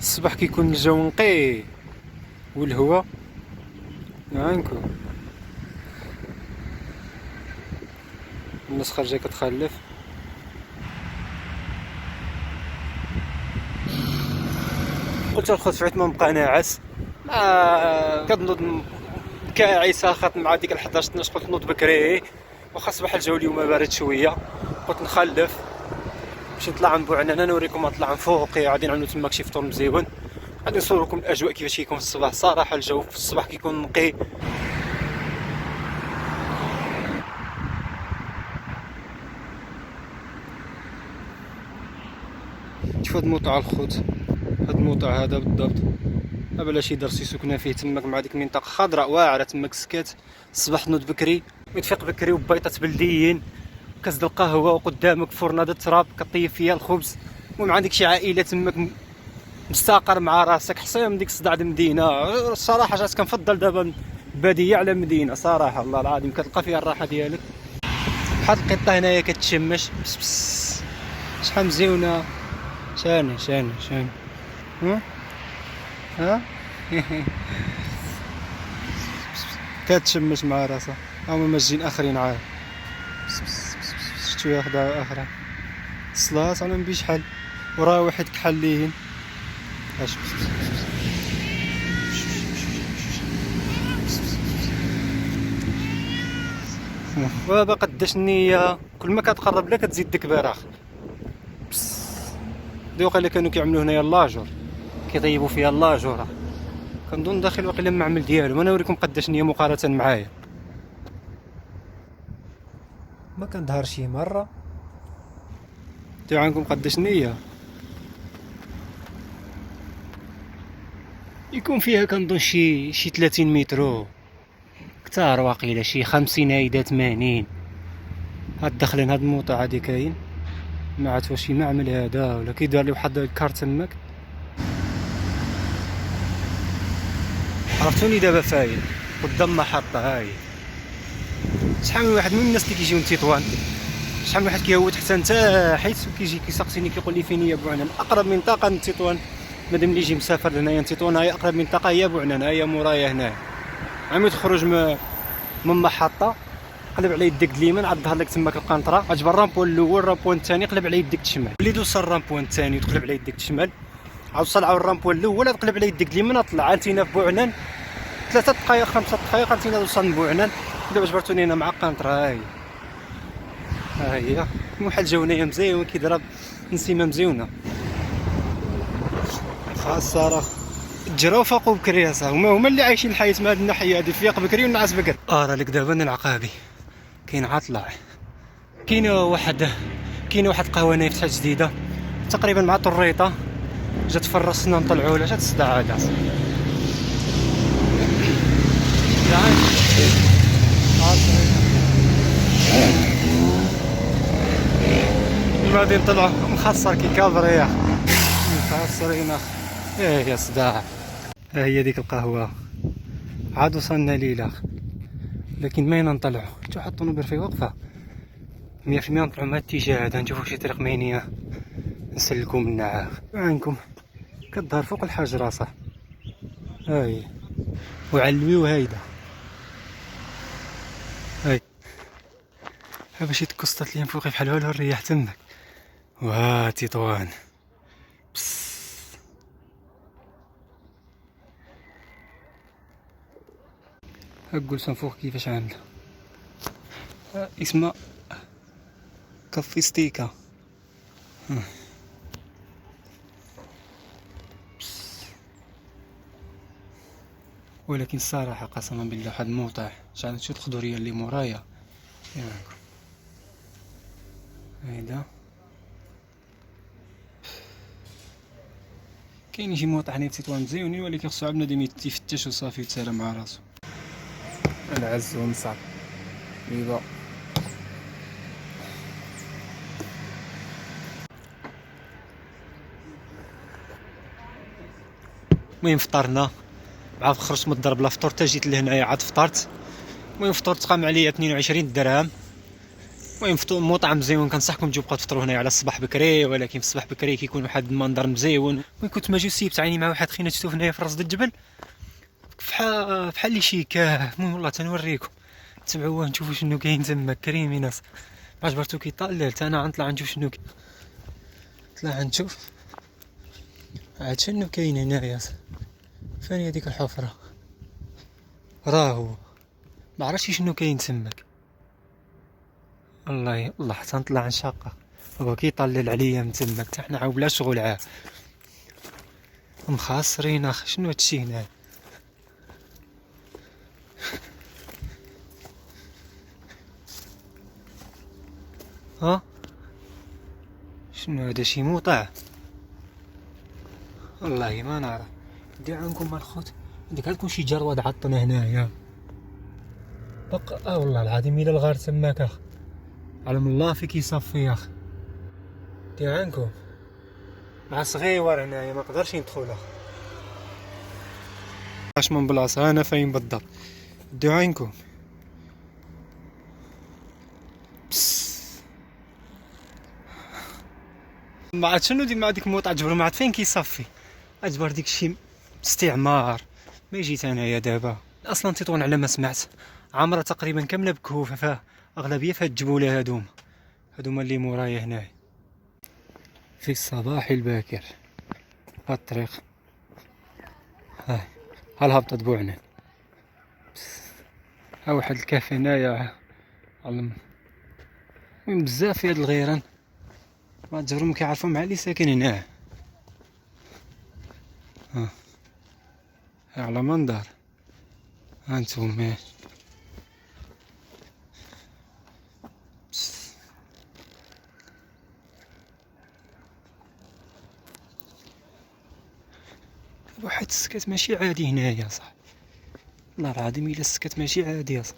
الصباح كيكون الجو نقي والهواء عندكم الناس خارجه كتخلف. قلت الخوت فعيت ما نبقى ناعس، ما كنوض كاعسه خاطر مع ديك 11 12 قلت نوض بكري واخا صباح الجو اليوم بارد شويه. قلت نخلف باش نطلع نبوعنانا نوريكم نطلع من فوقي غادي نعملو تماك شي فطور مزيون. غادي نصوركم الاجواء كيفاش كيكون في الصباح. صراحه الجو في الصباح كيكون نقي. شوف هاد الموطع الخوت، هاد الموطع هذا بالضبط بلاش يدار شي سكنه فيه تماك مع ديك المنطقه خضراء واعره تماك سكات. الصباح تنوض بكري وتفيق بكري وبيطات بلديين كاس د القهوه وقدامك فرنه د التراب كطيب فيها الخبز. المهم عندك شي عائله تماك مستقر مع راسك حصيه من ديك الصداع د المدينه. الصراحه جات كنفضل دابا الباديه على المدينه صراحه والله العظيم كتلقى فيها الراحه ديالك. بحال القطه هنايا كتشمش بس بس شحال مزيونه. شاني ها كتشمش مع راسها. هما ماجين اخرين عاد شتو ياخدها اخرى صلاه انا نبي شحال وراه واحد كحل ليهن اش وباقا قداش النيه كل ما كتقرب لها كتزيد ديك براخ. دوقا اللي كانوا كيعملوا هنايا اللاجور كيطيبوا فيها اللاجوره كنظن داخل واقيلا المعمل ديالهم. انا نوريكم قداش النيه مقارنه معايا ما كنظهر شي مره. تا عندكم قداش النيه يكون فيها كنظن شي 30 متر كثار واقيلا شي 50 هيدا 80. هاد داخلين هاد الموطع هادي كاين ما عرفت واش شي معمل هذا ولا كيدار لي واحد الكارت تماك. عرفتوني دابا فاين قدام محطه هاي. شحال من واحد من الناس اللي كيجيو من تطوان شحال من واحد كيهوت حتى نتاحيت وكيجي كيسقسيني كيقول لي فين هي بوعنان اقرب منطقه من تطوان. مادام اللي يجي مسافر لهنايا تطوان هي اقرب منطقه هي بوعنان هي مورايا هنايا. عمي تخرج من محطه قلب على يدك اليمين عاد ظهر لك تماك القنطره اجبر الرامبوان الاول الرامبوان الثاني قلب على يدك الشمال. اللي دوز الرامبوان الثاني تقلب على يدك الشمال عاود وصل على الرامبوان الاول تقلب على يدك اليمين طلع عالتينا في بوعنان 3 دقائق 5 دقائق عالتينا توصل لبوعنان. دابا جبرتوني هنا مع القنطره هاي هي بحال الجو هنايا مزيون كيضرب نسيمه مزيونه. الصراحه الجراو فاقوا بكري صاحبي هما اللي عايشين الحياه من هذه الناحيه هذه فيق بكري والنعاس بكري. راه لك دابا العقابي كاين عطلع كاينه واحد قهوه فتحت جديده تقريبا مع طريطه جات فرصنا نطلعوا لها جات الصداع هذا غادي نطلعوا مخسر كي كابريا مخسرين يا صداع. ها هي ديك القهوه عاد وصلنا ليله لكن ماين نطلعوا شتو حط الطوموبيل فيه واقفه 100% نطلعوا من الاتجاه هذا نشوفوا شي طريق مينيه نسلكوا منها عاد. عندكم كتظهر فوق الحجره صح هاي وعلويو هايده هاي باش يتكسطت ليا فوقي بحال والو الرياح تماك. واه تطوان هاكول فوق كيفاش عامله اسمها كافي ستيكا. ولكن الصراحه قسما بالله واحد الموطع شحال نشوف الخضوريه اللي مورايا ياكم هيدا. كاين شي موطع هنا في تطوان مزيونين ولكن خصو عاد بنادم يفتش وصافي يتسالى مع راسو. العز ومصعب ليبا المهم فطرنا عاد خرجت من الدار بلا فطور حتى جيت لهنايا عاد فطرت. المهم فطرت قام عليا 22 درهم. المهم فطور مطعم مزيون، كنصحكم تجيو بقاو تفطروا هنايا على الصباح بكري، ولكن في الصباح بكري كيكون واحد المنظر مزيون. وين كنت ما جيت سيبت عيني مع واحد خينا شفتو هنايا في راس الجبل بحال اللي شيكاه. المهم والله تنوريكم، تبعوه نشوفوا شنو كاين تما. كريمي ناس ما جبرتو كيطلل، حتى انا غنطلع نشوف شنو طلع نشوف عاد شنو كاين هنايا. فين هي ديك الحفره؟ راهو ما عرفتش شنو كاين تماك. الله حتى نطلع نشاقه، هو كيطلل عليا من تماك حتى حنا عاود بلا شغل عاد مخاسرين. اخ شنو هادشي هنا؟ ها شنو هذا؟ شي موطع؟ والله ما نعرف. دير عنكم الخوت ديك غتكون شي جرواد عطنا هنايا بقى. والله العظيم الا الغار تماك اخ، علم الله فيك يصفي يا اخ. دير عنكم مع صغيور هنايا ما نقدرش ندخل اخ. اش من بلاصه انا فين بالضبط؟ دير عنكم ما عاد شنو دي مع ديك موطع جبر ما عاد فين كيصفي. اجبر ديك الشيء استعمار. ما جيت انايا دابا اصلا تطون على ما سمعت عامره تقريبا كامله بكهوفه، فاغلبيه في هاد الجبوله هادوما اللي مورايا هنايا في الصباح الباكر. هاد الطريق هاي هالهبطه تبوعنا. ها واحد الكافي هنايا علم. المهم بزاف في هاد الغيران ما تجبرهم كيعرفوا مع اللي ساكن هنا. ها على منظر هانتوما واحد السكات ماشي عادي هنايا صح. والله العظيم الا السكات ماشي عادي اصلا.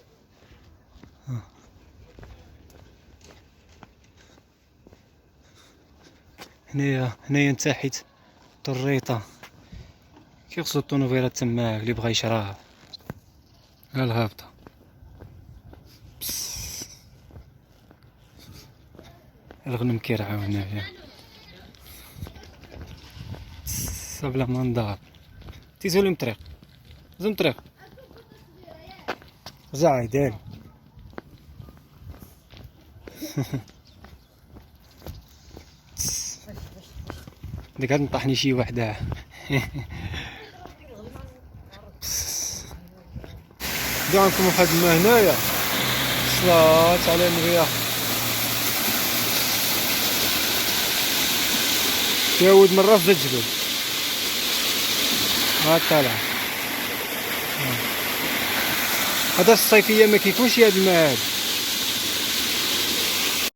هنايا نتاحيت طريطه كيغسلو الطونوبيلات تماك اللي بغا يشراها. ها الهابطه الغنم كيرعاو هنايا بلا منظر. تيزولي مطريق زم طريق زعي داري ديك هاد نطحني شي وحده. دعمكم واحد الماء هنايا صلاة على النبي تاود من راس الجبل. ها طالع هذا الصيفيه ما كيكونش هاد الماء هاد.